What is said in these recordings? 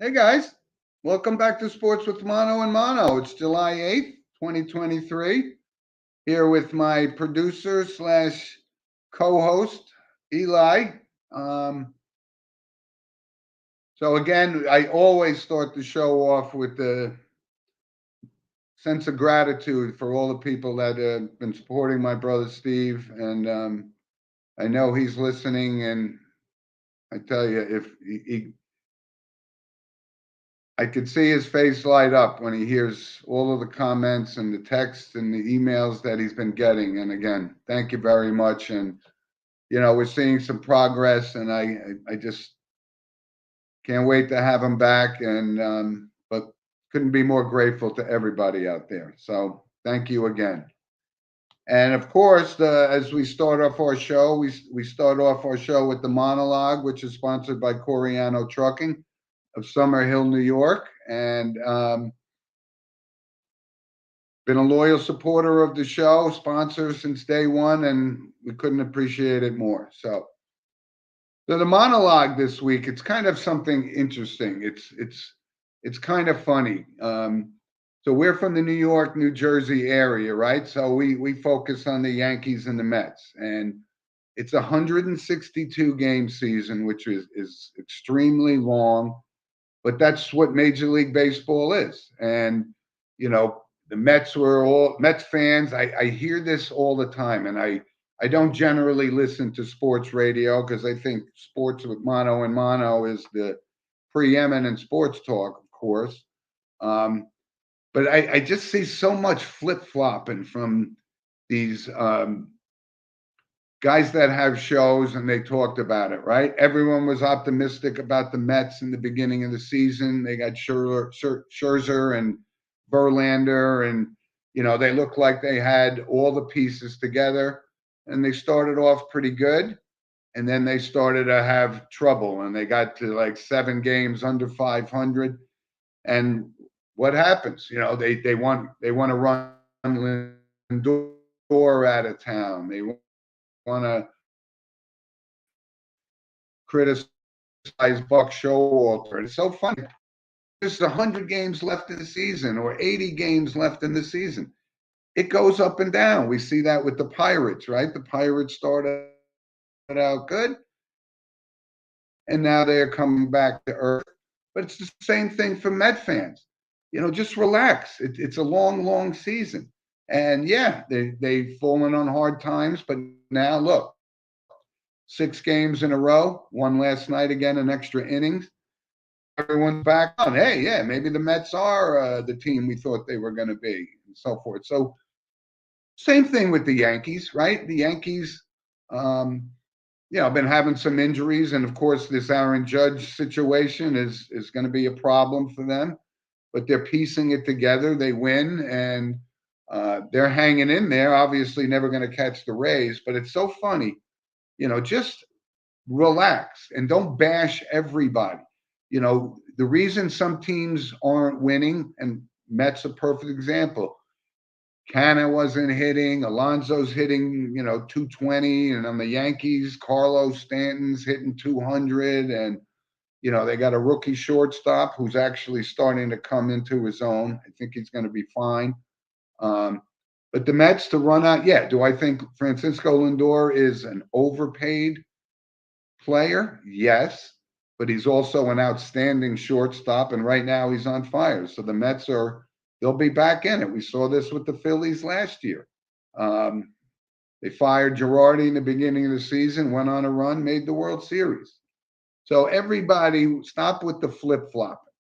Hey guys, welcome back to Sports with Mono and Mono. It's July 8th, 2023. Here with my producer slash co-host, Eli. Um, so again, I always start the show off with the sense of gratitude for all the people that have been supporting my brother Steve. And I know he's listening, and I tell you, if I could see his face light up when he hears all of the comments and the texts and the emails that he's been getting. And again, thank you very much. And we're seeing some progress, and I just can't wait to have him back. And but couldn't be more grateful to everybody out there. So thank you again. And of course, as we start off our show, we start off our show with the monologue, which is sponsored by Coriano Trucking of Summer Hill, New York, and been a loyal supporter of the show, sponsor since day one, and we couldn't appreciate it more. So the monologue this week, it's kind of something interesting. It's kind of funny. So we're from the New York, New Jersey area, right? So we focus on the Yankees and the Mets, and it's a 162 game season, which is extremely long, but that's what Major League Baseball is. And the Mets were all Mets fans. I hear this all the time, and I don't generally listen to sports radio because I think Sports with Mono and Mono is the preeminent sports talk, of course. But I just see so much flip flopping from these guys that have shows, and they talked about it, right? Everyone was optimistic about the Mets in the beginning of the season. They got Scherzer and Verlander, and they looked like they had all the pieces together, and they started off pretty good, and then they started to have trouble, and they got to like 7 games under 500. And what happens? They want to run Lindor out of town. They want to criticize Buck Showalter. It's so funny. There's 100 games left in the season or 80 games left in the season. It goes up and down. We see that with the Pirates, right? The Pirates started out good, and now they're coming back to earth. But it's the same thing for Met fans. Just relax. It's a long, long season. And yeah, they've fallen on hard times, but now look, 6 games in a row, one last night again in extra innings. Everyone's back on. Hey, yeah, maybe the Mets are the team we thought they were going to be, and so forth. So, same thing with the Yankees, right? The Yankees, been having some injuries, and of course, this Aaron Judge situation is going to be a problem for them. But they're piecing it together. They win, and they're hanging in there. Obviously, never going to catch the Rays, but it's so funny. Just relax and don't bash everybody. The reason some teams aren't winning, and Mets a perfect example. Canna wasn't hitting, Alonso's hitting, 220, and on the Yankees, Carlos Stanton's hitting 200, and they got a rookie shortstop who's actually starting to come into his own. I think he's going to be fine. But the Mets to run out, yeah. Do I think Francisco Lindor is an overpaid player? Yes, but he's also an outstanding shortstop, and right now he's on fire. So the Mets they'll be back in it. We saw this with the Phillies last year. They fired Girardi in the beginning of the season, went on a run, made the World Series. So everybody stop with the flip-flopping.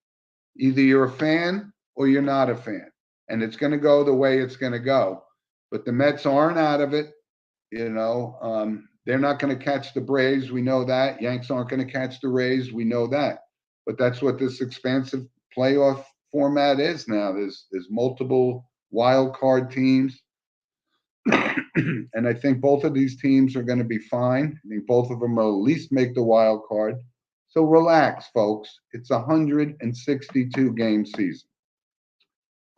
Either you're a fan or you're not a fan, and it's going to go the way it's going to go. But the Mets aren't out of it. They're not going to catch the Braves. We know that. Yanks aren't going to catch the Rays. We know that. But that's what this expansive playoff format is now. There's multiple wild card teams. And I think both of these teams are going to be fine. I think both of them will at least make the wild card. So relax, folks. It's a 162 game season.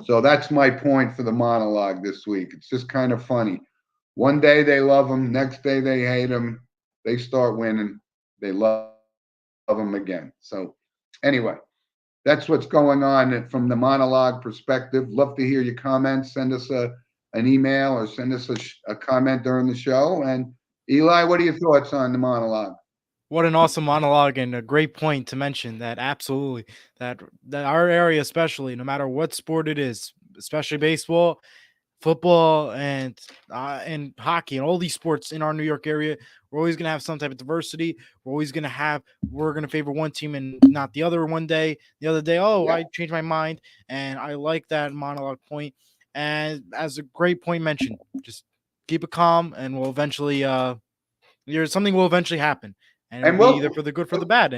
So that's my point for the monologue this week. It's just kind of funny. One day they love them, next day they hate them. They start winning, they love them again. So anyway, that's what's going on from the monologue perspective. Love to hear your comments. Send us an email or send us a comment during the show. And Eli, what are your thoughts on the monologue? What an awesome monologue and a great point to mention that absolutely that our area, especially no matter what sport it is, especially baseball, football, and hockey and all these sports in our New York area, we're always gonna have some type of diversity. We're gonna favor one team and not the other one day. The other day, oh, Yep. I changed my mind, and I like that monologue point. And as a great point mentioned, just keep it calm, and we'll eventually there's something will eventually happen, and it'll And be either we'll for the good, for the bad,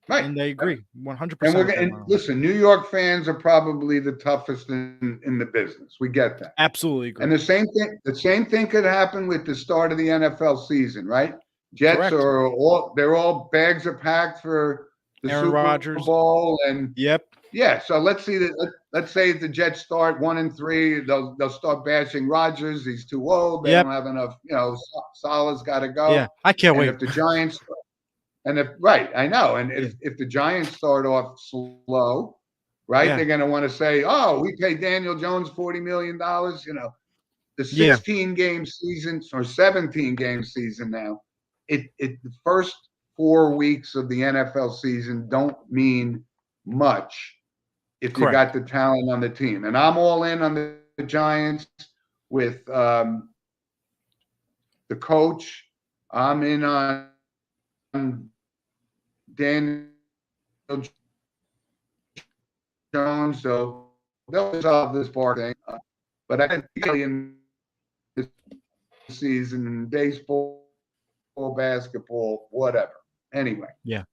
right. and I agree 100 And percent with that monologue. listen, New York fans are probably the toughest in the business. We get that. Absolutely And agree. the same thing could happen with the start of the NFL season, right? Jets Correct. are all bags are packed for the Aaron Super Rodgers. Bowl, and Yep. yeah. So let's see that. Let's say the Jets start 1-3, they'll start bashing Rodgers. He's too old. They Yep. don't have enough. Salah's got to Yeah. go. I can't And wait. if the Giants, and if right, I know. And Yeah. if the Giants start off slow, right, Yeah. they're going to want to say, "Oh, we paid Daniel Jones $40 million." The Yeah. 16 game season or 17 game season now, the first 4 weeks of the NFL season don't mean much if you got Correct. the talent on the team. And I'm all in on the Giants with the coach. I'm in on Daniel Jones, so they'll solve this bar thing. But I think in this season, baseball, basketball, whatever. Anyway, Yeah.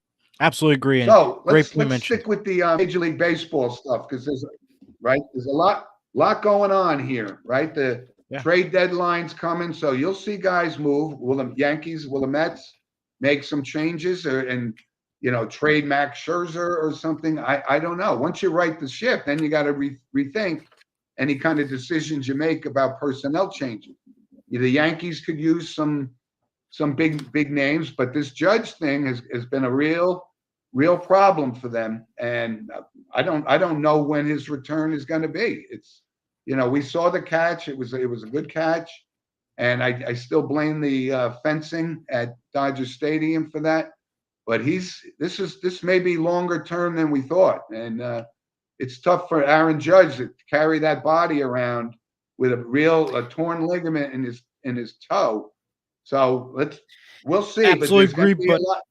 Absolutely agree. And so great point let's mentioned. stick with the Major League Baseball stuff because there's a lot going on here, right? The Yeah. trade deadline's coming, so you'll see guys move. Will the Mets make some changes and trade Max Scherzer or something? I don't know. Once you right the ship, then you got to rethink any kind of decisions you make about personnel changes. The Yankees could use some big names, but this Judge thing has been a real problem for them, and I don't know when his return is going to be. It's we saw the catch; it was a good catch, and I still blame the fencing at Dodger Stadium for that. But this may be longer term than we thought, and it's tough for Aaron Judge to carry that body around with a torn ligament in his toe. So we'll see, but Absolutely there's going agree. to be a But lot.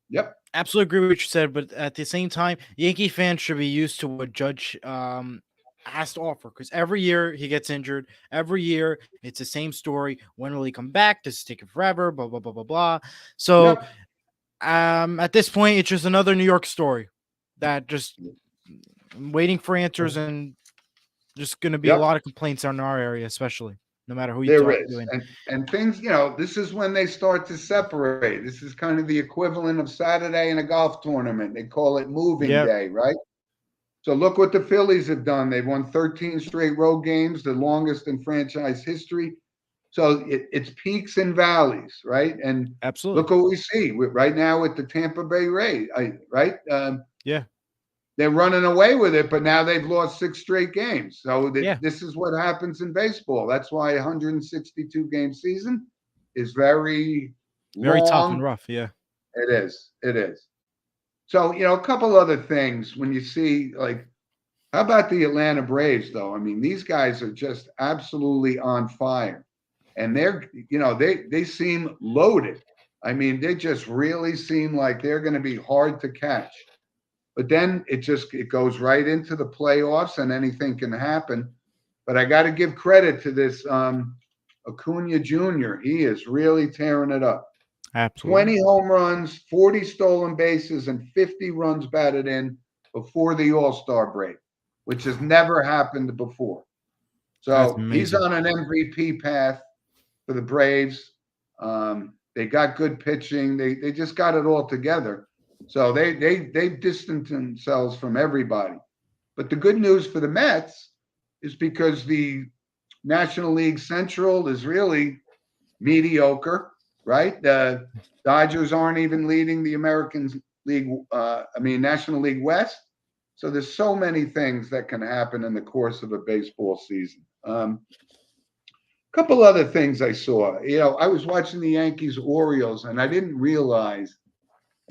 Yep. absolutely agree with what you said. But at the same time, Yankee fans should be used to what Judge has to offer because every year he gets injured. Every year it's the same story. When will he come back? Does it take him forever? Blah blah blah blah blah. So Yep. at this point, it's just another New York story that just waiting for answers and just going to be a Yep. lot of complaints in our area, especially no matter who you There talk to. is, And and things. This is when they start to separate. This is kind of the equivalent of Saturday in a golf tournament. They call it moving yeah, day, right? So look what the Phillies have done. They've won 13 straight road games, the longest in franchise history. So it's peaks and valleys, right? And absolutely. look what we see right now with the Tampa Bay Rays, right? Yeah, They're running away with it, but now they've lost 6 straight games. So yeah, this is what happens in baseball. That's why 162 game season is very very tough and long. rough. Yeah, It is. It is. So, a couple other things when you see how about the Atlanta Braves though? I mean, these guys are just absolutely on fire. And they seem loaded. I mean, they just really seem like they're going to be hard to catch. But then it goes right into the playoffs, and anything can happen. But I got to give credit to this Acuna Jr. He is really tearing it up. absolutely. 20 home runs, 40 stolen bases, and 50 runs batted in before the All Star break, which has never happened before. That's So he's amazing. on an MVP path for the Braves. They got good pitching. They just got it all together. So they distanced themselves from everybody. But the good news for the Mets is because the National League Central is really mediocre, right? The Dodgers aren't even leading the American League. National League West. So there's so many things that can happen in the course of a baseball season. Couple other things I saw. I was watching the Yankees Orioles, and I didn't realize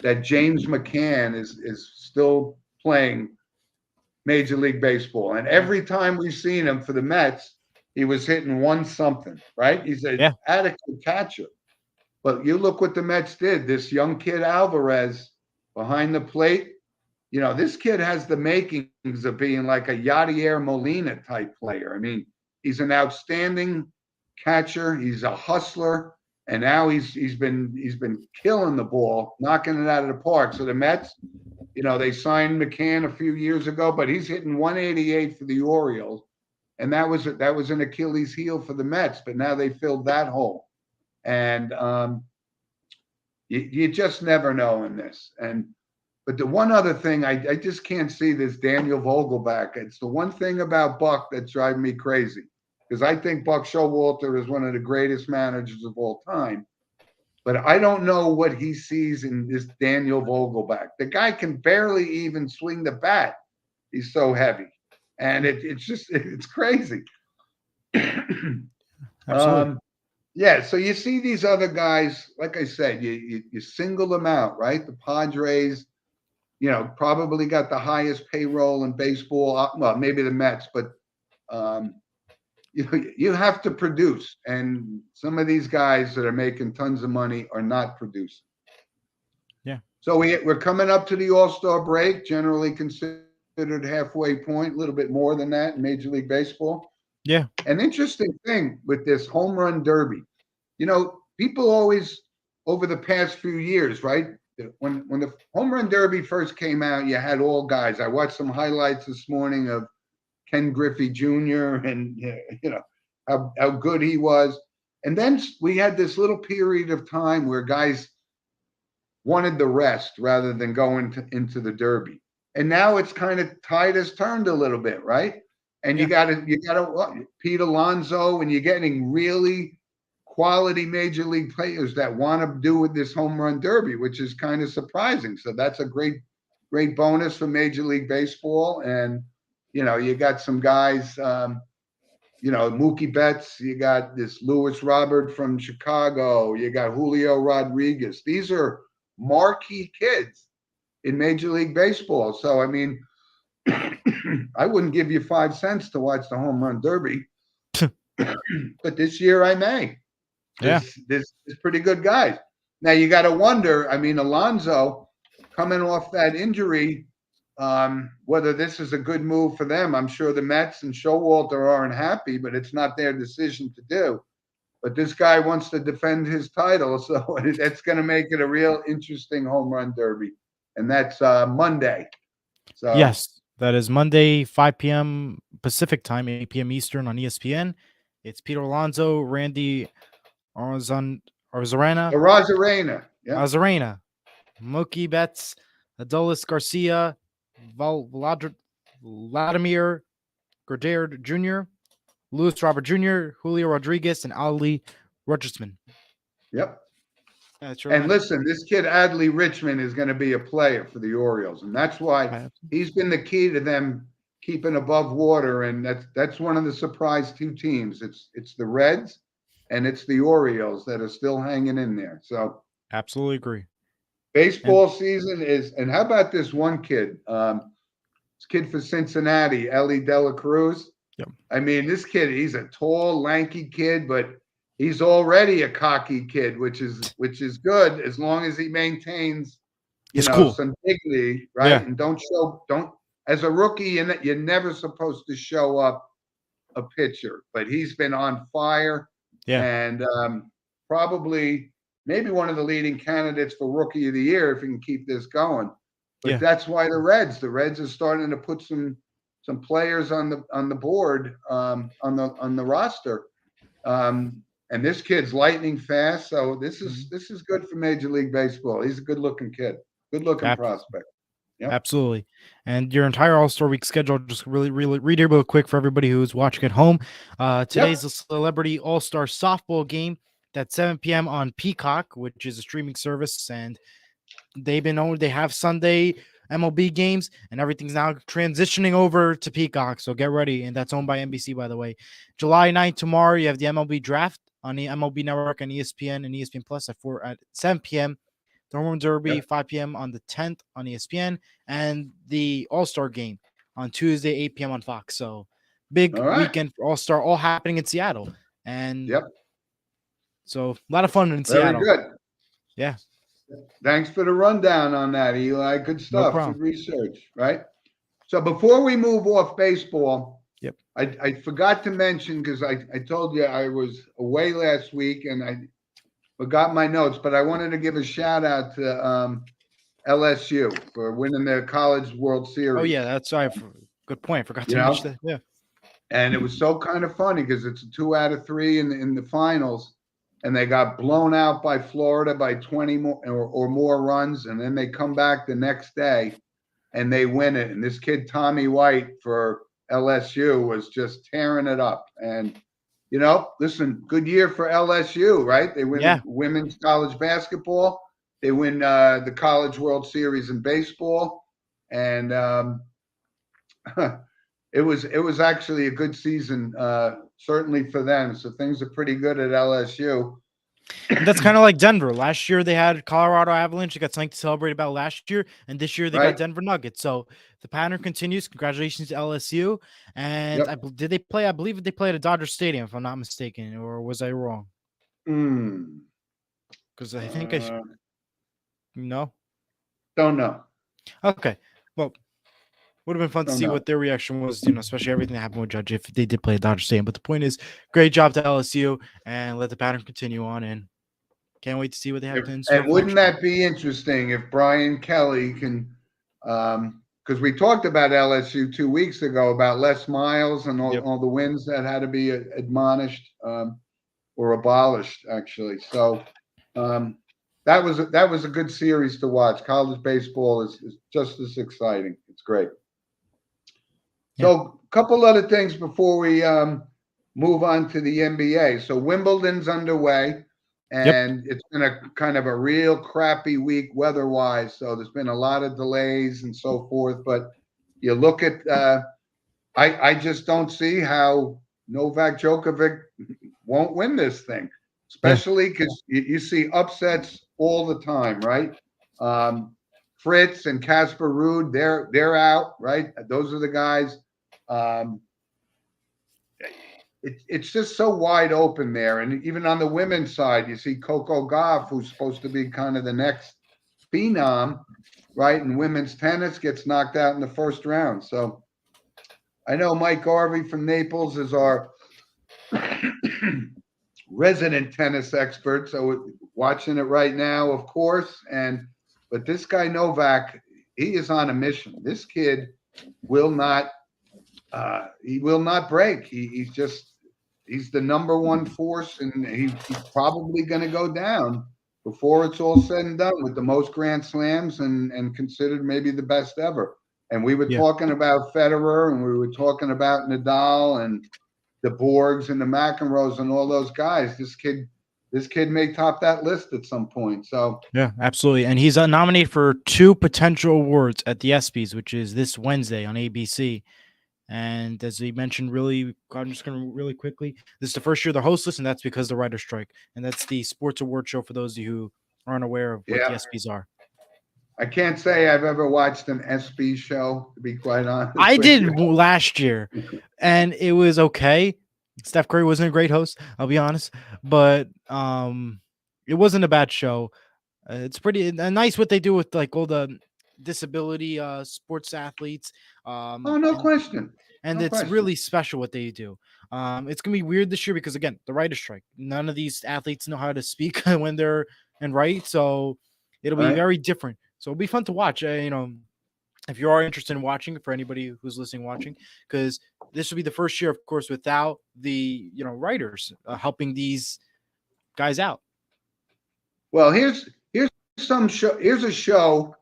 that James McCann is still playing Major League Baseball. And every time we've seen him for the Mets, he was hitting one something, right? He's an adequate catcher. But you look what the Mets did. This young kid Alvarez behind the plate, this kid has the makings of being like a Yadier Molina type player. I mean, he's an outstanding catcher. He's a hustler, and now he's been killing the ball, knocking it out of the park. So the Mets, they signed McCann a few years ago, but he's hitting 188 for the Orioles, and that was an Achilles heel for the Mets. But now they filled that hole, and you just never know in this. But the one other thing, I just can't see this Daniel Vogelback. It's the one thing about Buck that's driving me crazy, because I think Buck Showalter is one of the greatest managers of all time. But I don't know what he sees in this Daniel Vogelback. The guy can barely even swing the bat. He's so heavy. And it's crazy. Absolutely. Yeah, so you see these other guys, like I said, you single them out, right? The Padres, probably got the highest payroll in baseball. Well, maybe the Mets, but you have to produce. And some of these guys that are making tons of money are not producing. Yeah. So we're coming up to the All-Star break, generally considered halfway point, a little bit more than that in Major League Baseball. Yeah. An interesting thing with this home run derby, people always, over the past few years, right? When the home run derby first came out, you had all guys. I watched some highlights this morning of Ken Griffey Jr. and how good he was. And then we had this little period of time where guys wanted the rest rather than going into the derby. And now it's kind of tide has turned a little bit, right? And you got to Pete Alonso, and you're getting really quality major league players that want to do with this home run derby, which is kind of surprising. So that's a great bonus for Major League Baseball. And you got some guys, Mookie Betts, you got this Lewis Robert from Chicago, you got Julio Rodriguez. These are marquee kids in Major League Baseball. So, I mean, I wouldn't give you 5 cents to watch the home run derby, but this year I may. There's pretty good guys. Now you got to wonder, I mean, Alonso coming off that injury, whether this is a good move for them. I'm sure the Mets and Showalter aren't happy, but it's not their decision to do. But this guy wants to defend his title, so that's going to make it a real interesting home run derby. And that's Monday. So yes, that is Monday, 5 p.m. Pacific time, 8 p.m. Eastern on ESPN. It's Peter Alonso, Randy Arozarena, yeah. Arozarena, Mookie Betts, Adolis Garcia, Vladimir Guerrero Jr., Luis Robert Jr., Julio Rodriguez, and Ali Rutschman. Yep. And listen, this kid Adley Richmond is going to be a player for the Orioles, and that's why he's been the key to them keeping above water. And that's one of the surprise two teams. It's the Reds and it's the Orioles that are still hanging in there. So absolutely agree. Baseball season is, and how about this one kid? This kid for Cincinnati, Ellie Dela Cruz. Yep. I mean, this kid, he's a tall, lanky kid, but he's already a cocky kid, which is good as long as he maintains, some dignity, right? Yeah. And don't as a rookie, you're never supposed to show up a pitcher, but he's been on fire. Yeah. And probably maybe one of the leading candidates for Rookie of the Year if he can keep this going. But that's why the Reds are starting to put some players on the board, on the roster. And this kid's lightning fast, so this is good for Major League Baseball. He's a good-looking kid, good-looking prospect. Yep. Absolutely. And your entire All-Star Week schedule, just really read it real quick for everybody who's watching at home. Today's the Celebrity All-Star Softball game. That's 7 p.m. on Peacock, which is a streaming service, and they have Sunday MLB games, and everything's now transitioning over to Peacock. So get ready. And that's owned by NBC, by the way. July 9th, tomorrow, you have the MLB draft on the MLB Network and ESPN and ESPN Plus at 7 p.m. The Home Run Derby, Yep. 5 p.m. on the 10th on ESPN, and the All-Star Game on Tuesday, 8 p.m. on Fox. So big All right. weekend for All-Star, all happening in Seattle. And Yep. so a lot of fun in Very Seattle. good. Yeah. Thanks for the rundown on that, Eli. Good stuff. problem. Good research, right? So before we move off baseball, Yep. I forgot to mention, because I told you I was away last week and I forgot my notes, but I wanted to give a shout out to LSU for winning their College World Series. Oh, yeah, that's right. Good point. I forgot to You know? mention that. Yeah. And it was so kind of funny because it's a 2 out of 3 in the finals, and they got blown out by Florida by 20 more or more runs, and then they come back the next day and they win it. And this kid Tommy White for LSU was just tearing it up. And listen, good year for LSU, right? They win women's college basketball. They win the College World Series in baseball, and it was actually a good season, certainly for them. So things are pretty good at LSU. And that's kind of like Denver. Last year they had Colorado Avalanche. They got something to celebrate about last year, and this year they got Denver Nuggets. So the pattern continues. Congratulations to LSU. And did they play? I believe they played at Dodger Stadium, if I'm not mistaken, or was I wrong? Because I think no. Don't know. Okay. Well, would have been fun to see what their reaction was, especially everything that happened with Judge if they did play at Dodger Stadium. But the point is, great job to LSU, and let the pattern continue on. And can't wait to see what they have to insert. And wouldn't that be interesting if Brian Kelly can, because we talked about LSU 2 weeks ago about Les Miles and all the wins that had to be admonished or abolished, actually. So that was a good series to watch. College baseball is just as exciting. It's great. So a couple other things before we move on to the NBA. So Wimbledon's underway, and it's been a kind of a real crappy week weather-wise. So there's been a lot of delays and so forth. But you look at, I just don't see how Novak Djokovic won't win this thing, especially because you see upsets all the time, right? Fritz and Casper Ruud, they're out, right? Those are the guys. It's just so wide open there. And even on the women's side, you see Coco Gauff, who's supposed to be kind of the next phenom, right? And women's tennis gets knocked out in the first round. So I know Mike Garvey from Naples is our resident tennis expert. So watching it right now, of course. But this guy Novak, he is on a mission. This kid will not break. He's the number one force, and he's probably going to go down before it's all said and done with the most Grand Slams and considered maybe the best ever. And we were talking about Federer, and we were talking about Nadal and the Borgs and the McEnroes and all those guys. This kid may top that list at some point. So yeah, absolutely. And he's nominated for 2 potential awards at the ESPYs, which is this Wednesday on ABC. And as we mentioned, I'm just going to really quickly, this is the first year they're hostless, and that's because of the writer's strike. And that's the sports award show for those of you who aren't aware of what the ESPYs are. I can't say I've ever watched an ESPY show, to be quite honest. I did last year, and it was okay. Steph Curry wasn't a great host, I'll be honest, but it wasn't a bad show. It's pretty nice what they do with like all the disability sports athletes. No question. And it's really special what they do. It's gonna be weird this year because again, the writer's strike. None of these athletes know how to speak when they're and write, so it'll be very different. So it'll be fun to watch. If you are interested in watching, for anybody who's listening, watching, because this will be the first year, of course, without the writers helping these guys out. Well, here's some show. Here's a show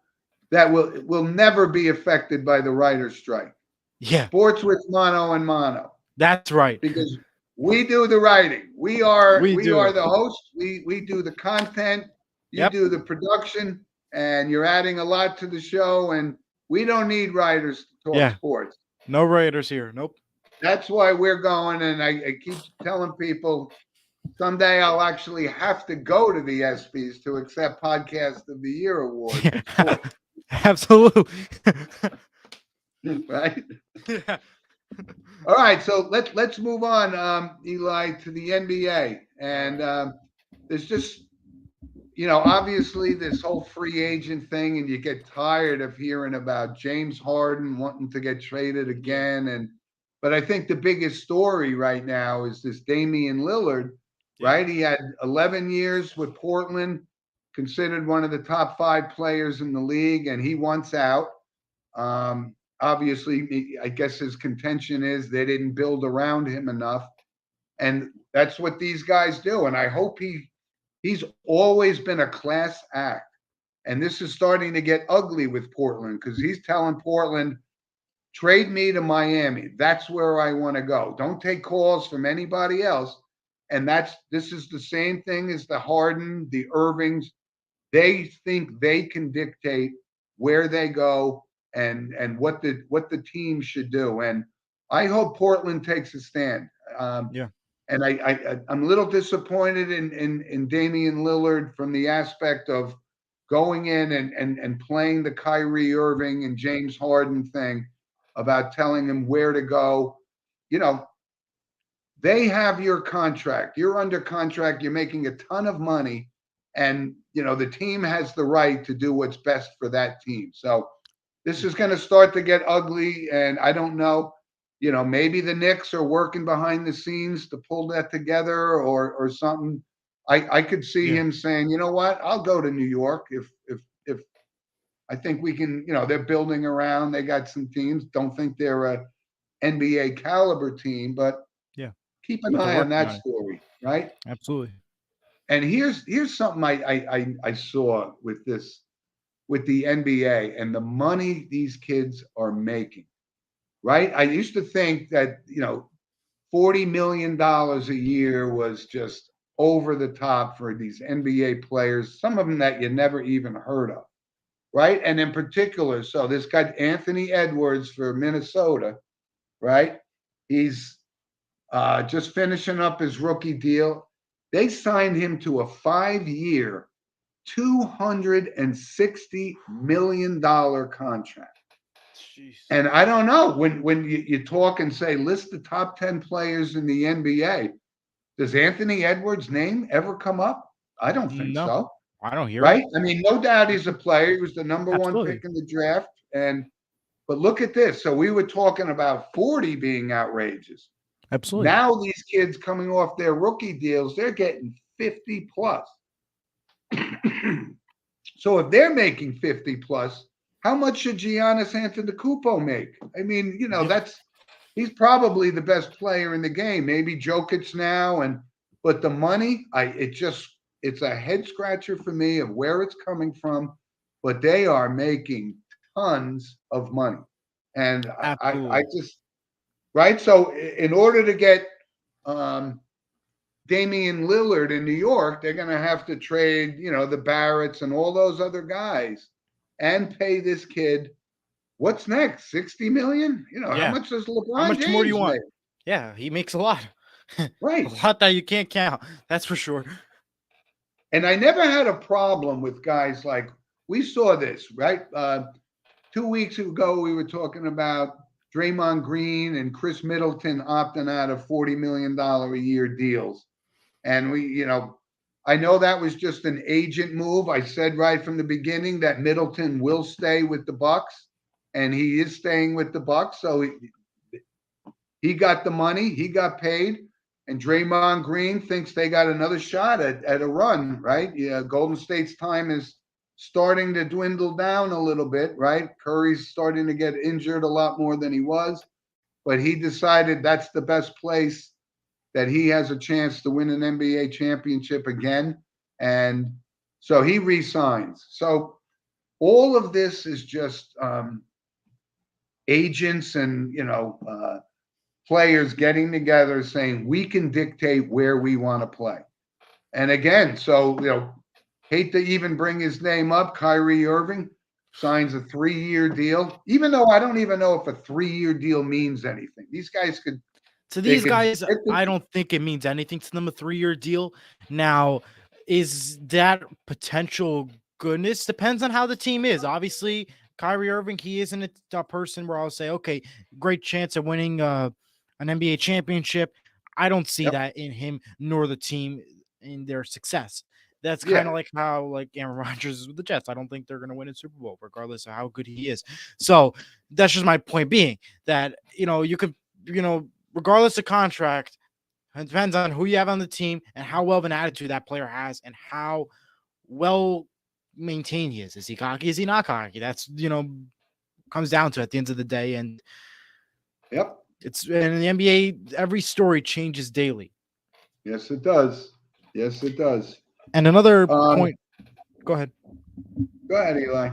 that will never be affected by the writer's strike. Yeah, Sports with Mono and Mono. That's right. Because we do the writing. We are the host. We do the content. You do the production, and you're adding a lot to the show. And We don't need writers to talk Yeah. sports. No Raiders here. Nope. That's why we're going, and I keep telling people someday I'll actually have to go to the ESPYs to accept Podcast of the Year award for sports. Absolutely. Right? Yeah. All right, so let's move on, Eli, to the NBA, and there's just obviously this whole free agent thing, and you get tired of hearing about James Harden wanting to get traded again, but I think the biggest story right now is this Damian Lillard, right? He had 11 years with Portland, considered one of the top 5 players in the league, and he wants out. Obviously, I guess his contention is they didn't build around him enough. And that's what these guys do. And I hope he's always been a class act. And this is starting to get ugly with Portland because he's telling Portland, trade me to Miami. That's where I want to go. Don't take calls from anybody else. And this is the same thing as the Harden, the Irvings. They think they can dictate where they go and what the team should do. And I hope Portland takes a stand. Yeah. And I'm a little disappointed in Damian Lillard from the aspect of going in and playing the Kyrie Irving and James Harden thing about telling him where to go. They have your contract. You're under contract. You're making a ton of money. And, the team has the right to do what's best for that team. So this is going to start to get ugly. And I don't know, maybe the Knicks are working behind the scenes to pull that together or something. I could see him saying, you know what, I'll go to New York if I think we can, they're building around. They got some teams. Don't think they're a NBA caliber team, but keep an eye on that story, right? Absolutely. And here's something I saw with the NBA and the money these kids are making, right? I used to think that, $40 million a year was just over the top for these NBA players, some of them that you never even heard of, right? And in particular, so this guy, Anthony Edwards for Minnesota, right? He's just finishing up his rookie deal. They signed him to a 5-year, $260 million contract. Jeez. And I don't know, when you talk and say, list the top 10 players in the NBA, does Anthony Edwards' name ever come up? I don't think so. I don't hear right? it. I mean, no doubt he's a player. He was the number one pick in the draft. But look at this. So we were talking about 40 being outrageous. Absolutely. Now these kids coming off their rookie deals, they're getting 50 plus. So if they're making 50 plus, how much should Giannis Antetokounmpo make? I mean, he's probably the best player in the game. Maybe Jokic now, but the money, it's a head scratcher for me of where it's coming from. But they are making tons of money, and I just right. So in order to get Damian Lillard in New York, they're going to have to trade, the Barretts and all those other guys and pay this kid. What's next? 60 million? How much does LeBron How much James more do you want? make? Yeah, he makes a lot. Right. A lot that you can't count. That's for sure. And I never had a problem with guys like, we saw this, right? 2 weeks ago, we were talking about Draymond Green and Chris Middleton opting out of $40 million a year deals. And I know that was just an agent move. I said right from the beginning that Middleton will stay with the Bucks, and he is staying with the Bucks. So he got the money, he got paid, and Draymond Green thinks they got another shot at a run, right? Yeah, Golden State's time is starting to dwindle down a little bit, right? Curry's starting to get injured a lot more than he was, but he decided that's the best place that he has a chance to win an NBA championship again. And so he resigns. So all of this is just agents and, players getting together saying, we can dictate where we want to play. And again, so, hate to even bring his name up, Kyrie Irving. signs a 3-year deal, even though I don't even know if a 3-year deal means anything. These guys could To they these could guys, I don't think it means anything to them, a 3-year deal. Now, is that potential goodness? Depends on how the team is. Obviously, Kyrie Irving, he isn't a person where I'll say, okay, great chance of winning an NBA championship. I don't see Yep. that in him nor the team in their success. That's kind Yeah. of like how like Aaron Rodgers is with the Jets. I don't think they're going to win a Super Bowl, regardless of how good he is. So that's just my point being that you could regardless of contract, it depends on who you have on the team and how well of an attitude that player has and how well maintained he is. Is he cocky? Is he not cocky? That's comes down to it at the end of the day. And Yep. it's in the NBA, every story changes daily. Yes, it does. Yes, it does. And another point. Go ahead. Go ahead, Eli.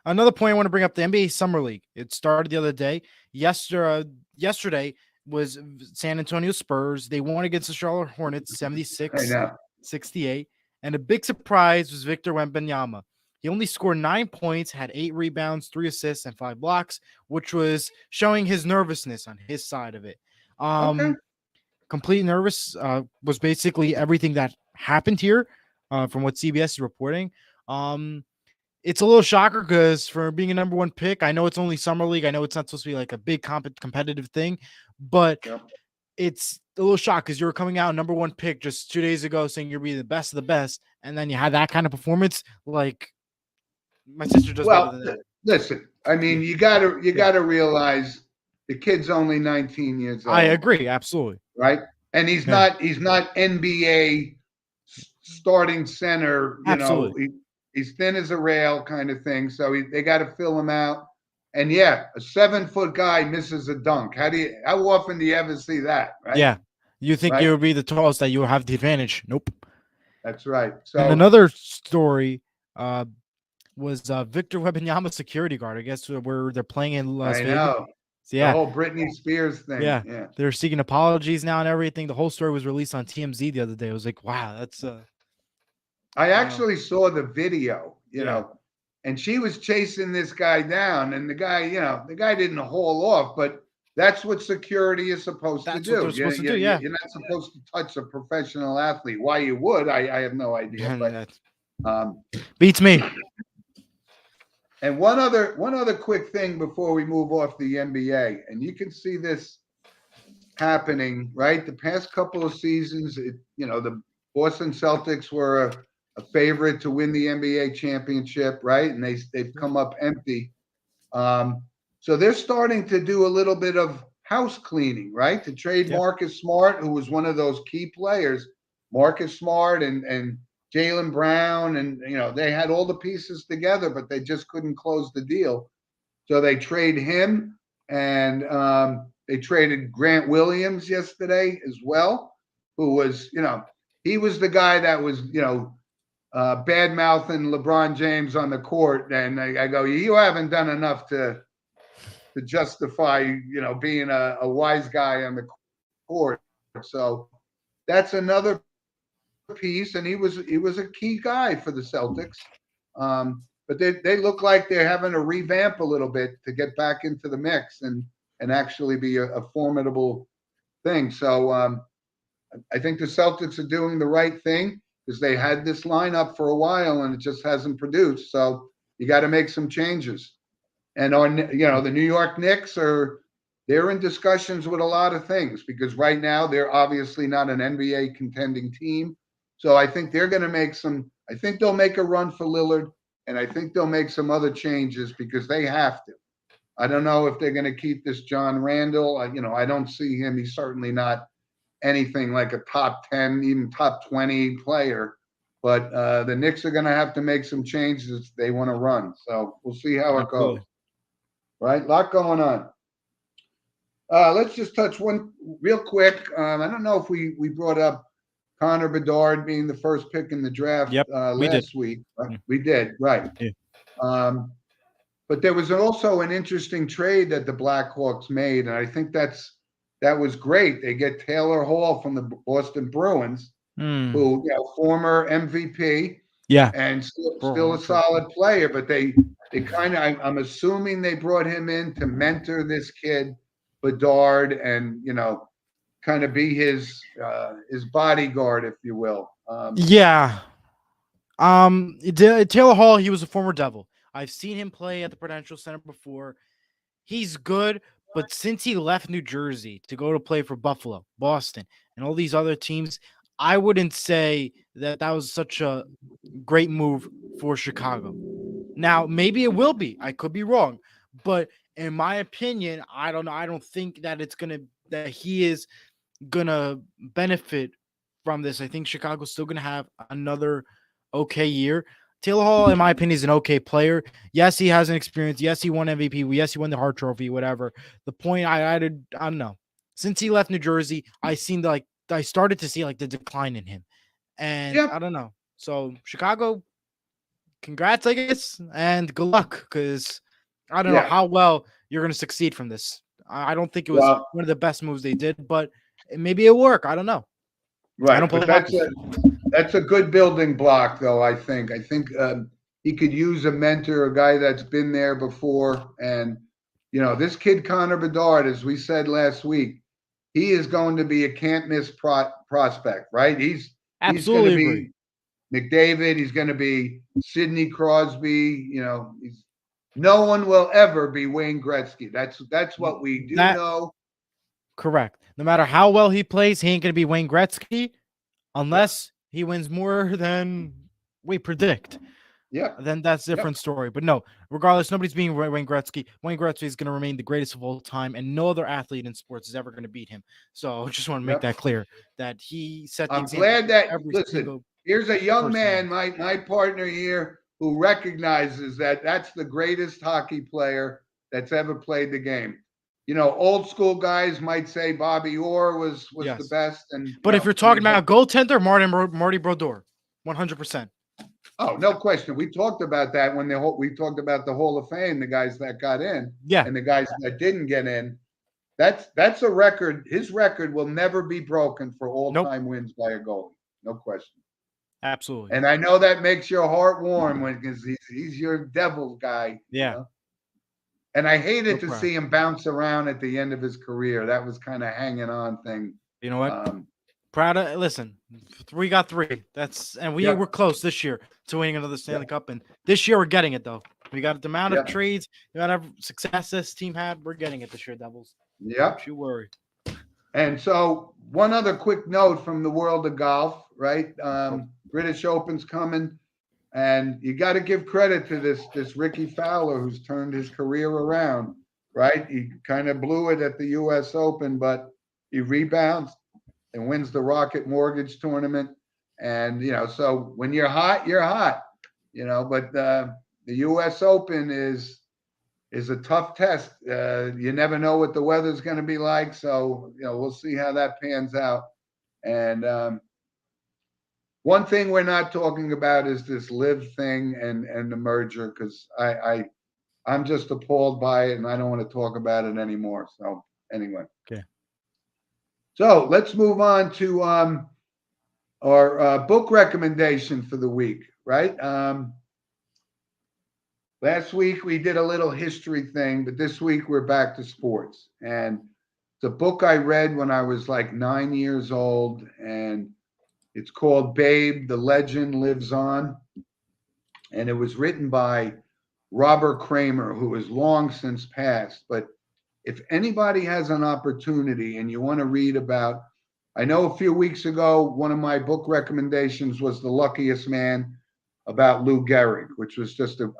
Another point I want to bring up: the NBA Summer League. It started the other day. Yesterday was San Antonio Spurs. They won against the Charlotte Hornets 76-68. And a big surprise was Victor Wembanyama. He only scored 9 points, had 8 rebounds, 3 assists, and 5 blocks, which was showing his nervousness on his side of it. Okay. Complete nervous was basically everything that happened here from what CBS is reporting. It's a little shocker because for being a number 1 pick, I know it's only Summer League. I know it's not supposed to be like a big competitive thing, but it's a little shock because you were coming out number 1 pick just 2 days ago saying you're being the best of the best. And then you had that kind of performance. Like my sister does better than that. Listen, I mean, you gotta realize the kid's only 19 years old. I agree. Absolutely. Right. And he's not NBA starting center, Absolutely. He's thin as a rail kind of thing. So they got to fill him out. And yeah, a 7-foot guy misses a dunk. How often do you ever see that? Right? Yeah. You think you would be the tallest, that you would have the advantage. Nope. That's right. So and another story was Victor Wembanyama, security guard. I guess where they're playing in Las Vegas. Know. So, yeah. The whole Britney Spears thing. Yeah. They're seeking apologies now and everything. The whole story was released on TMZ the other day. I was like, wow, that's I actually saw the video, and she was chasing this guy down, and the guy didn't haul off, but that's what security is supposed to do. What they're supposed to do, yeah. You're not supposed to touch a professional athlete. Why you would, I have no idea. But beats me. And one other quick thing before we move off the NBA, and you can see this happening, right? The past couple of seasons, the Boston Celtics were a favorite to win the NBA championship, right? And they've come up empty. So they're starting to do a little bit of house cleaning, right? To trade Marcus Smart, who was one of those key players. Marcus Smart and Jaylen Brown, and they had all the pieces together, but they just couldn't close the deal. So they trade him, and they traded Grant Williams yesterday as well, who was, he was the guy that was, bad mouthing LeBron James on the court. And I go, you haven't done enough to justify, being a wise guy on the court. So that's another piece. And he was a key guy for the Celtics. But they look like they're having to revamp a little bit to get back into the mix and actually be a formidable thing. So I think the Celtics are doing the right thing, because they had this lineup for a while and it just hasn't produced. So you got to make some changes. And the New York Knicks they're in discussions with a lot of things, because right now they're obviously not an NBA contending team. So I think they're going to I think they'll make a run for Lillard, and I think they'll make some other changes because they have to. I don't know if they're going to keep this John Randall. I don't see him. He's certainly not anything like a top 10, even top 20 player. But the Knicks are going to have to make some changes if they want to run. So we'll see how it goes. Right? A lot going on. Let's just touch one real quick. I don't know if we brought up Connor Bedard being the first pick in the draft last week. We did, right. Yeah. But there was also an interesting trade that the Blackhawks made, and I think that was great. They get Taylor Hall from the Boston Bruins, who, former MVP, and still a solid player. But they They kind of, I'm assuming they brought him in to mentor this kid, Bedard, and kind of be his bodyguard, if you will. Yeah. Taylor Hall, he was a former Devil. I've seen him play at the Prudential Center before. He's good, but since he left New Jersey to go to play for Buffalo, Boston, and all these other teams, I wouldn't say that that was such a great move for Chicago. Now, maybe it will be. I could be wrong, but in my opinion, I don't know. I don't think that that he is gonna benefit from this. I think Chicago's still gonna have another okay year. Taylor Hall, in my opinion, is an okay player. Yes, he has an experience. Yes, he won MVP. Yes, he won the Hart Trophy. Whatever. The point, I don't know. Since he left New Jersey, I started to see like the decline in him, and Yeah, I don't know. So Chicago, congrats, I guess, and good luck because I don't know yeah. how well you're going to succeed from this. I don't think it was Well, one of the best moves they did, but maybe it'll work. I don't know. I don't right, play but hockey. that's a good building block, though. I think he could use a mentor, a guy that's been there before, and this kid Connor Bedard, as we said last week, he is going to be a can't miss prospect, right? He's going to Absolutely agree. be McDavid. He's going to be Sidney Crosby. No one will ever be Wayne Gretzky. That's what we do That know. correct. No matter how well he plays, he ain't going to be Wayne Gretzky Yeah, unless he wins more than we predict. yeah, Then that's a yeah. different story. But no, regardless, nobody's being Wayne Gretzky. Wayne Gretzky is going to remain the greatest of all time, and no other athlete in sports is ever going to beat him. So I just want to make Yep. that clear that he set the I'm example glad for that every listen, single here's a young person man, around. my partner here, who recognizes that that's the greatest hockey player that's ever played the game. Old school guys might say Bobby Orr was the Yes. best, and But if you're talking about goaltender, Marty Brodeur, 100%. oh, no question. We talked about that when we talked about the Hall of Fame, the guys that got in Yeah, and the guys that didn't get in. That's a record. His record will never be broken for all nope, time wins by a goalie. No question. absolutely. And I know that makes your heart warm because he's your devil guy, Yeah, And I no hated to problem. see him bounce around at the end of his career. That was kind of hanging on thing. You know what? Um, Proud of listen. We got three. That's and we yep, were close this year to winning another Stanley yep, Cup, and this year we're getting it though. We got the amount of yep, trades, the amount of success this team had. We're getting it this year, Devils. Don't yep. you worry. And so, one other quick note from the world of golf, right? British Open's coming, and you got to give credit to this Ricky Fowler who's turned his career around, right? He kind of blew it at the U.S. Open, but he rebounds and wins the Rocket Mortgage tournament. And so when you're hot, you're hot. But the U.S. Open is a tough test. You never know what the weather's going to be like, so we'll see how that pans out. And one thing we're not talking about is this live thing and the merger because I'm just appalled by it and I don't want to talk about it anymore. So anyway, Okay. so let's move on to our book recommendation for the week. Right. Last week we did a little history thing, but this week we're back to sports. And it's a book I read when I was like 9 years old, and it's called Babe, the Legend Lives On. And it was written by Robert Kramer, who is long since passed. But if anybody has an opportunity and you want to read about, I know a few weeks ago, one of my book recommendations was The Luckiest Man about Lou Gehrig, which was just a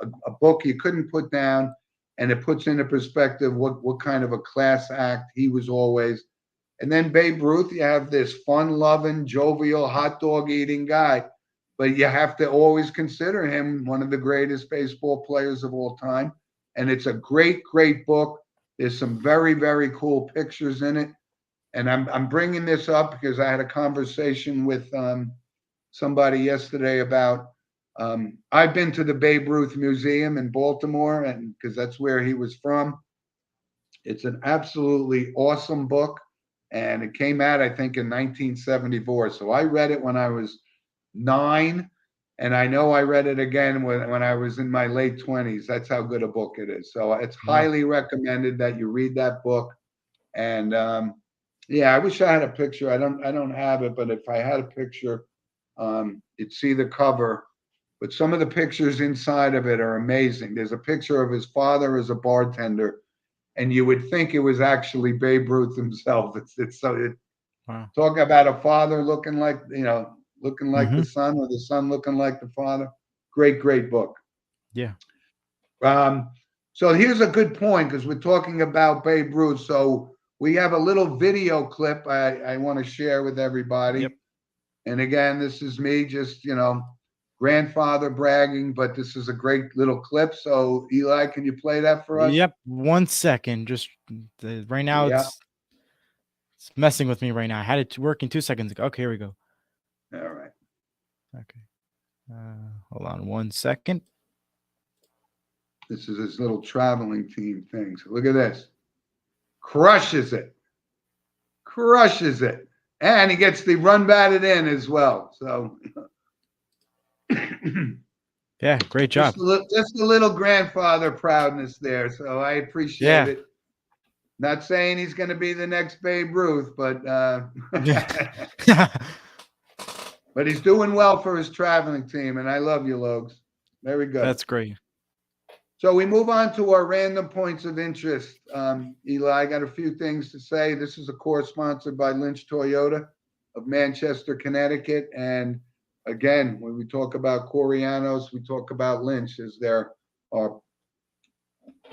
book you couldn't put down. And it puts into perspective what kind of a class act he was always. And then Babe Ruth, you have this fun loving, jovial, hot dog eating guy. But you have to always consider him one of the greatest baseball players of all time. And it's a great, great book. There's some very, very cool pictures in it. And I'm bringing this up because I had a conversation with somebody yesterday about I've been to the Babe Ruth Museum in Baltimore, and because that's where he was from. It's an absolutely awesome book, and it came out I think in 1974. So I read it when I was 9, And I know I read it again when I was in my late 20s. That's how good a book it is. So it's Wow. highly recommended that you read that book. And yeah, I wish I had a picture. I don't have it, but if I had a picture, you'd see the cover. But some of the pictures inside of it are amazing. There's a picture of his father as a bartender, and you would think it was actually Babe Ruth himself. It's so Wow. talk about a father looking like looking like the Hmm. son, or the son looking like the father. Great book. Yeah. Um, so here's a good point because we're talking about Babe Ruth. So we have a little video clip I want to share with everybody. Yep. And again, this is me just, grandfather bragging, but this is a great little clip. So Eli, can you play that for us? Yep. 1 second. Just right now, Yeah. it's messing with me right now. I had it working 2 seconds ago. Okay, here we go. All right. Okay. Hold on 1 second. This is his little traveling team thing. So look at this. Crushes it. Crushes it. And he gets the run batted in as well. So Yeah, great job. just a little grandfather proudness there. So I appreciate Yeah. it. Not saying he's going to be the next Babe Ruth, but Yeah. but he's doing well for his traveling team, and I love you, Logs. Very good. That's great. So we move on to our random points of interest. Eli, I got a few things to say. This is, of course, sponsored by Lynch Toyota of Manchester, Connecticut. And again, when we talk about Corianos, we talk about Lynch as their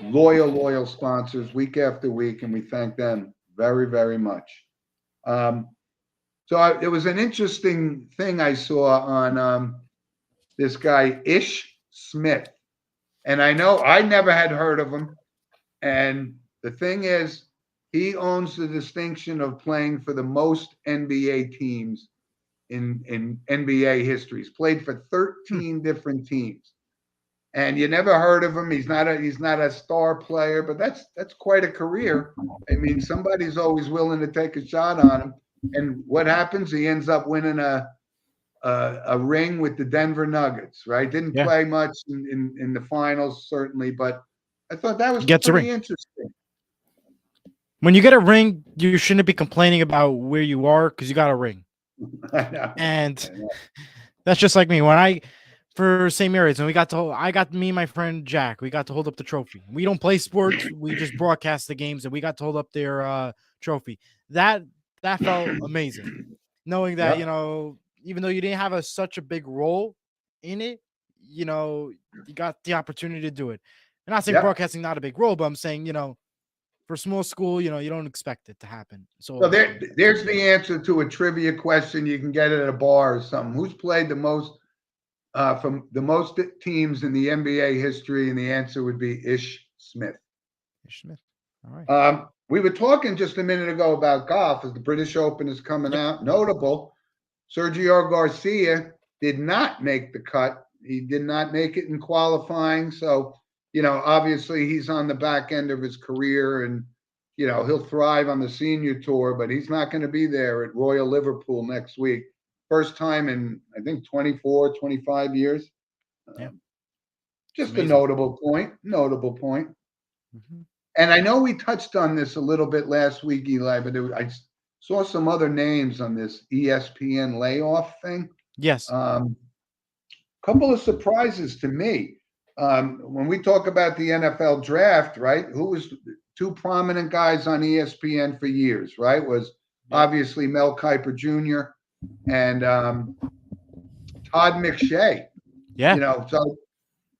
loyal sponsors week after week, and we thank them very much. So it was an interesting thing I saw on this guy, Ish Smith. And I know I never had heard of him. And the thing is, he owns the distinction of playing for the most NBA teams in NBA history. He's played for 13 different teams. And you never heard of him. He's not a star player, but that's quite a career. I mean, somebody's always willing to take a shot on him. And what happens? He ends up winning a ring with the Denver Nuggets, right? Didn't Yeah. play much in the finals, certainly, but I thought that was Gets a pretty ring. interesting. When you get a ring, you shouldn't be complaining about where you are because you got a ring. I know. And that's just like me. For St. Mary's, when me and my friend Jack, we got to hold up the trophy. We don't play sports, we just broadcast the games, and we got to hold up their trophy. That felt amazing. Knowing that, Yep. even though you didn't have such a big role in it, you got the opportunity to do it. I'm not saying Yep. broadcasting not a big role, but I'm saying, for small school, you don't expect it to happen. So So there's the answer to a trivia question you can get at a bar or something. Who's played the most from the most teams in the NBA history? And the answer would be Ish Smith. Ish Smith. All right. We were talking just a minute ago about golf as the British Open is coming Yep. out. Notable, Sergio Garcia did not make the cut. He did not make it in qualifying. So, obviously he's on the back end of his career, and, he'll thrive on the senior tour, but he's not going to be there at Royal Liverpool next week. First time in, I think, 24, 25 years. Yeah. Just Amazing. a notable point. Mm-hmm. And I know we touched on this a little bit last week, Eli, but I saw some other names on this ESPN layoff thing. Yes. Couple of surprises to me. When we talk about the NFL draft, right? Who was two prominent guys on ESPN for years, right? Was obviously Mel Kiper Jr. and Todd McShay. Yeah. So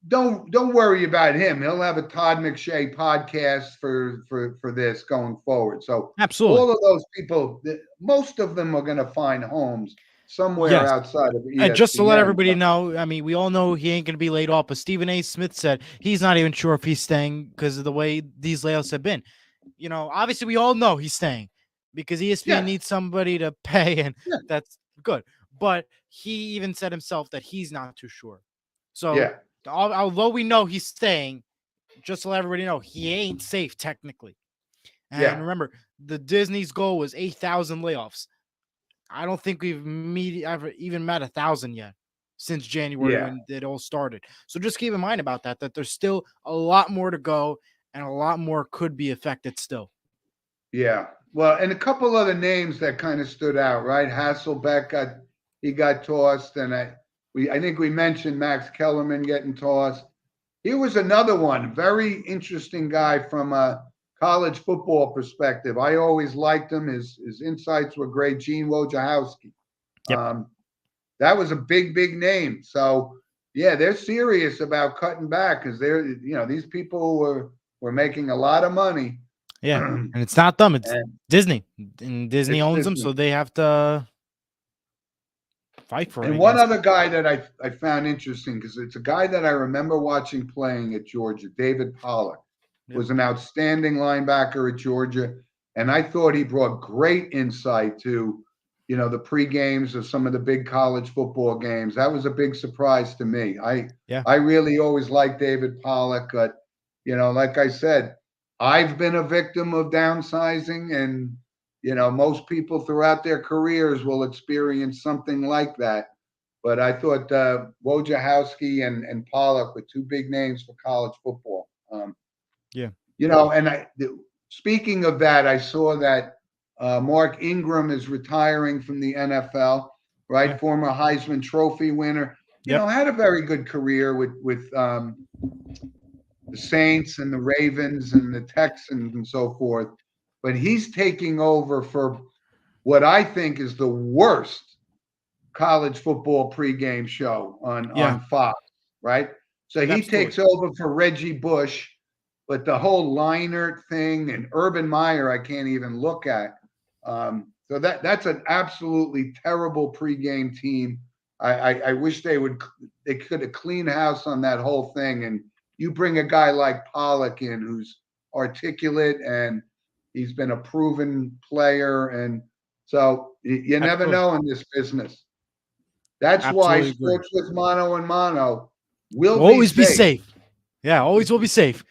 don't worry about him. He'll have a Todd McShay podcast for this going forward. So Absolutely. all of those people, most of them are going to find homes somewhere outside of ESPN. And just to let everybody know, I mean, we all know he ain't going to be laid off, but Stephen A. Smith said he's not even sure if he's staying because of the way these layoffs have been. Obviously we all know he's staying because ESPN needs somebody to pay, and that's good. But he even said himself that he's not too sure. So although we know he's staying, just to let everybody know, he ain't safe technically. And remember, the Disney's goal was 8,000 layoffs. I don't think we've even met 1,000 yet. since January Yeah. when it all started. So just keep in mind about that, that there's still a lot more to go and a lot more could be affected still. Yeah. Well, and a couple other names that kind of stood out, right? Hasselbeck got tossed, and I think we mentioned Max Kellerman getting tossed. Here was another one, very interesting guy from a college football perspective. I always liked him. His insights were great. Gene Wojciechowski. Yep. That was a big name. So yeah, they're serious about cutting back because these people were making a lot of money. Yeah, and it's not them; it's Disney, and Disney owns them, Disney. so they have to fight for it. And one other guy that I found interesting, because it's a guy that I remember watching playing at Georgia, David Pollock, was an outstanding linebacker at Georgia, and I thought he brought great insight to, the pre-games of some of the big college football games. That was a big surprise to me. I really always liked David Pollock, but like I said, I've been a victim of downsizing, and most people throughout their careers will experience something like that. But I thought Wojciechowski and Pollock were two big names for college football. Speaking of that, I saw that Mark Ingram is retiring from the NFL, right? Yeah. Former Heisman Trophy winner. Had a very good career with the Saints and the Ravens and the Texans and so forth. But he's taking over for what I think is the worst college football pregame show on Fox, right? So he takes over for Reggie Bush, but the whole Leinart thing and Urban Meyer, I can't even look at. So that's an absolutely terrible pregame team. I wish they could have cleaned house on that whole thing. And you bring a guy like Pollock in, who's articulate, and he's been a proven player. And so you never know in this business. That's why sports with mono and mono will always be safe. Yeah, always will be safe.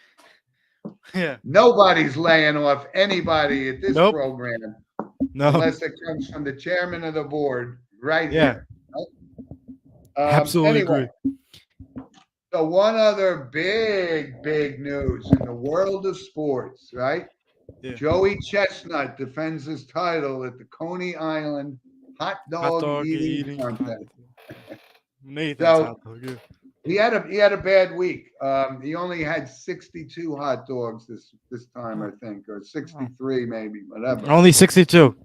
Yeah. Nobody's laying off anybody at this program. No. Unless it comes from the chairman of the board right here. Absolutely agree. So one other big news in the world of sports, right? Yeah. Joey Chestnut defends his title at the Coney Island hot dog eating contest. He had a bad week. He only had 62 hot dogs this time, I think, or 63 maybe, whatever. Only 62.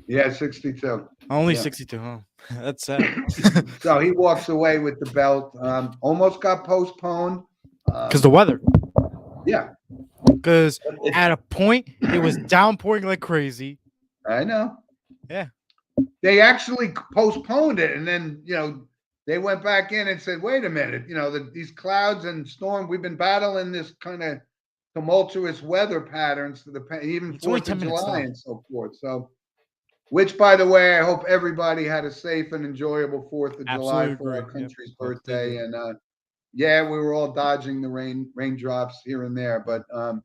Yeah, 62. Only 62, huh? That's sad. So he walks away with the belt. Almost got postponed. Because the weather. Yeah. Because at a point, it was downpouring like crazy. I know. Yeah. They actually postponed it, and then, they went back in and said, wait a minute, these clouds and storm, we've been battling this kind of tumultuous weather patterns even 4th of July and so forth. So, which, by the way, I hope everybody had a safe and enjoyable 4th of July for our country's birthday. And we were all dodging the raindrops here and there, but for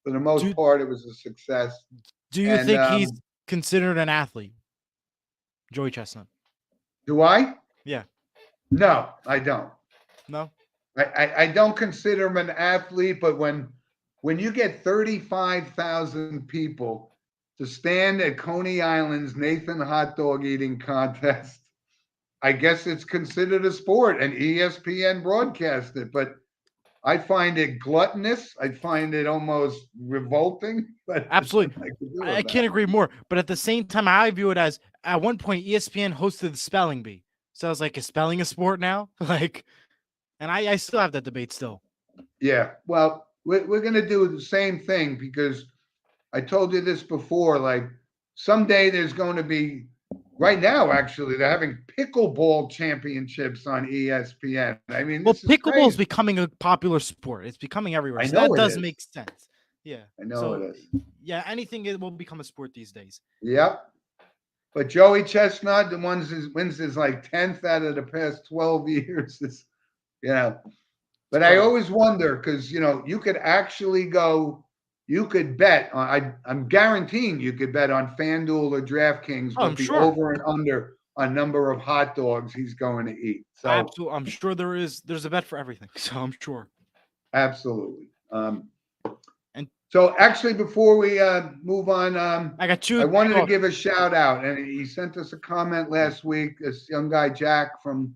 the most part, it was a success. Do you think he's considered an athlete, Joey Chestnut? Do I? Yeah. No, I don't. No? I don't consider him an athlete, but when you get 35,000 people to stand at Coney Island's Nathan hot dog eating contest, I guess it's considered a sport, and ESPN broadcast it, but I find it gluttonous. I find it almost revolting. But absolutely. I can't agree more. But at the same time, I view it as, at one point, ESPN hosted the spelling bee. So I was like, is spelling a sport now? And I still have that debate still. Yeah. Well, we're going to do the same thing, because I told you this before, someday there's going to be, right now, actually, they're having pickleball championships on ESPN. I mean, pickleball is becoming a popular sport. It's becoming everywhere. So that does make sense. Yeah. I know it is. Yeah. Anything will become a sport these days. Yep. But Joey Chestnut, the wins his 10th out of the past 12 years. But I always wonder, because, you could actually you could bet on, I'm guaranteeing you could bet on FanDuel or DraftKings with the over and under on number of hot dogs he's going to eat. So Absolutely, I'm sure there's a bet for everything. So I'm sure. absolutely. And So actually, before we move on, I got two. I wanted to give a shout out, and he sent us a comment last week. This young guy Jack, from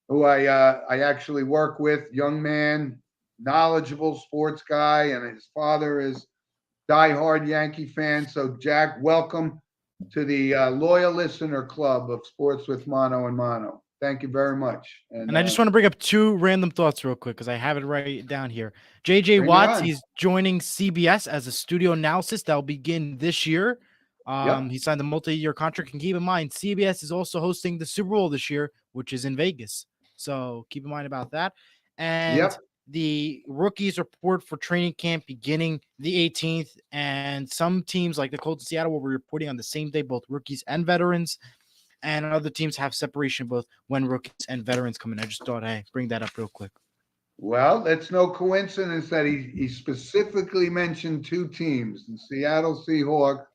who I actually work with, young man, knowledgeable sports guy, and his father is diehard Yankee fan. So Jack, welcome to the loyal listener club of Sports with Mono and Mono. Thank you very much. And I just want to bring up two random thoughts real quick because I have it right down here. JJ Bring it Watts, on. he's joining CBS as a studio analyst. That'll begin this year. Yep. He signed a multi-year contract. And keep in mind, CBS is also hosting the Super Bowl this year, which is in Vegas. So keep in mind about that. And Yep. the rookies report for training camp beginning the 18th. And some teams like the Colts in Seattle will be reporting on the same day, both rookies and veterans. And other teams have separation both when rookies and veterans come in. I just thought, hey, bring that up real quick. Well, it's no coincidence that he specifically mentioned two teams, the Seattle Seahawks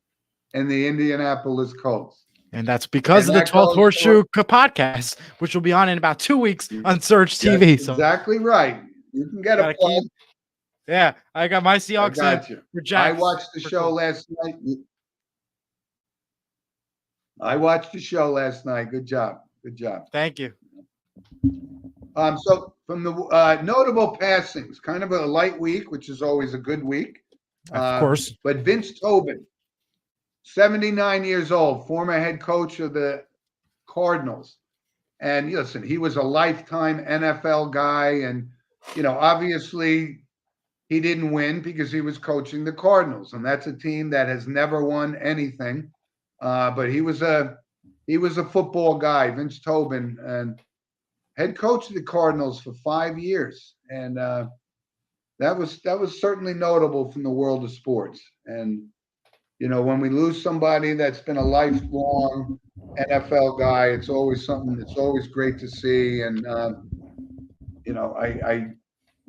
and the Indianapolis Colts. And that's because And of the that 12th goes Horseshoe podcast, which will be on in about 2 weeks on Surge TV. That's exactly right. You can get a Gotta plug. Yeah, I got my I Seahawks got you. for Jack. I watched the show last night. I watched the show last night. Good job. Good job. Thank you. So from the notable passings, kind of a light week, which is always a good week. Of course. But Vince Tobin, 79 years old, former head coach of the Cardinals. And listen, he was a lifetime NFL guy. And, obviously he didn't win because he was coaching the Cardinals. And that's a team that has never won anything. But he was a football guy, Vince Tobin, and head coach of the Cardinals for 5 years. And that was certainly notable from the world of sports. And when we lose somebody that's been a lifelong NFL guy, it's always something that's always great to see. And I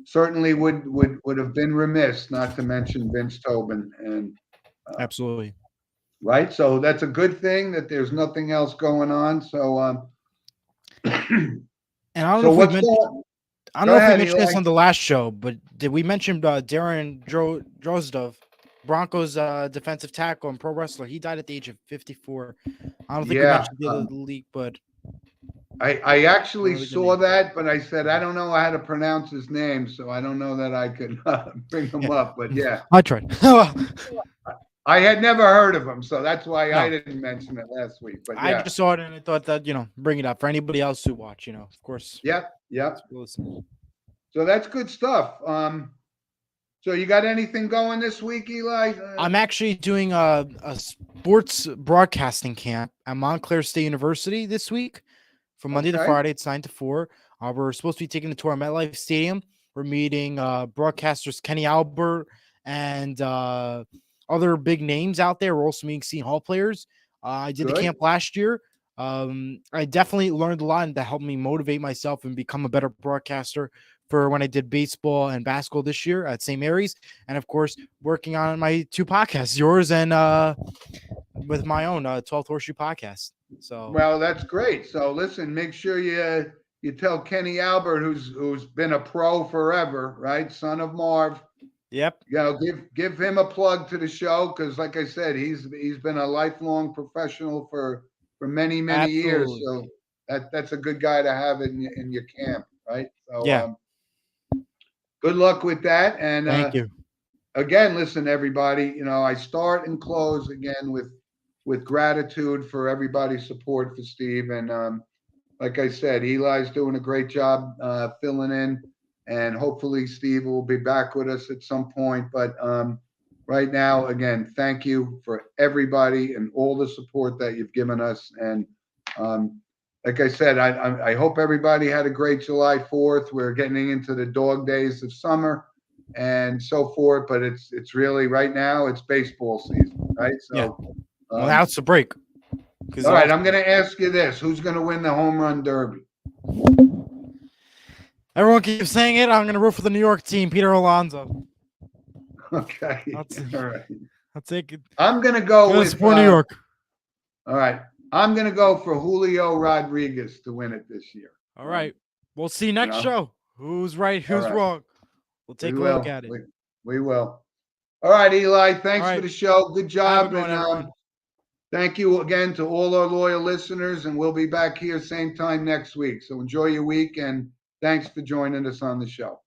certainly would have been remiss not to mention Vince Tobin. And Absolutely. right, so that's a good thing that there's nothing else going on. So and I don't know if we mentioned this on the last show, but did we mention Darren Drozdov, Broncos defensive tackle and pro wrestler? He died at the age of 54. I don't think we mentioned the league, but I actually saw that, but I said I don't know how to pronounce his name, so I don't know that I could bring him up. But yeah, I tried. I had never heard of him, so that's why I didn't mention it last week. But I just saw it and I thought that bring it up for anybody else who watch. Of course. Yep. So that's good stuff. So you got anything going this week, Eli? I'm actually doing a sports broadcasting camp at Montclair State University this week, from Monday to Friday. It's 9 to 4. We're supposed to be taking a tour of MetLife Stadium. We're meeting broadcasters Kenny Albert and other big names out there. We're also meeting Seton Hall players. I did the camp last year. I definitely learned a lot, and that helped me motivate myself and become a better broadcaster for when I did baseball and basketball this year at St. Mary's. And of course, working on my two podcasts, yours and with my own 12th Horseshoe podcast. So, well, that's great. So listen, make sure you tell Kenny Albert, who's been a pro forever, right? Son of Marv. Yep. Give him a plug to the show, because like I said, he's been a lifelong professional for many years. So that's a good guy to have in your camp, right? So good luck with that. And thank you. Again, listen, everybody, I start and close again with gratitude for everybody's support for Steve. And like I said, Eli's doing a great job filling in. And hopefully Steve will be back with us at some point. But right now, again, thank you for everybody and all the support that you've given us. And like I said, I hope everybody had a great July 4th. We're getting into the dog days of summer and so forth. But it's really right now, it's baseball season, right? So well, now it's a break. All right, I'm going to ask you this. Who's going to win the home run derby? Everyone keeps saying it. I'm going to root for the New York team, Peter Alonso. Okay. All right. I'll take it. I'm going to go with New York. All right. I'm going to go for Julio Rodriguez to win it this year. All right. We'll see next know? show. Who's right? All Who's right. wrong? We'll take We a look will. at it. We will. All right, Eli. Thanks All for right. the show. Good Have a job. good one, everyone. Thank you again to all our loyal listeners. And we'll be back here same time next week. So enjoy your week. And thanks for joining us on the show.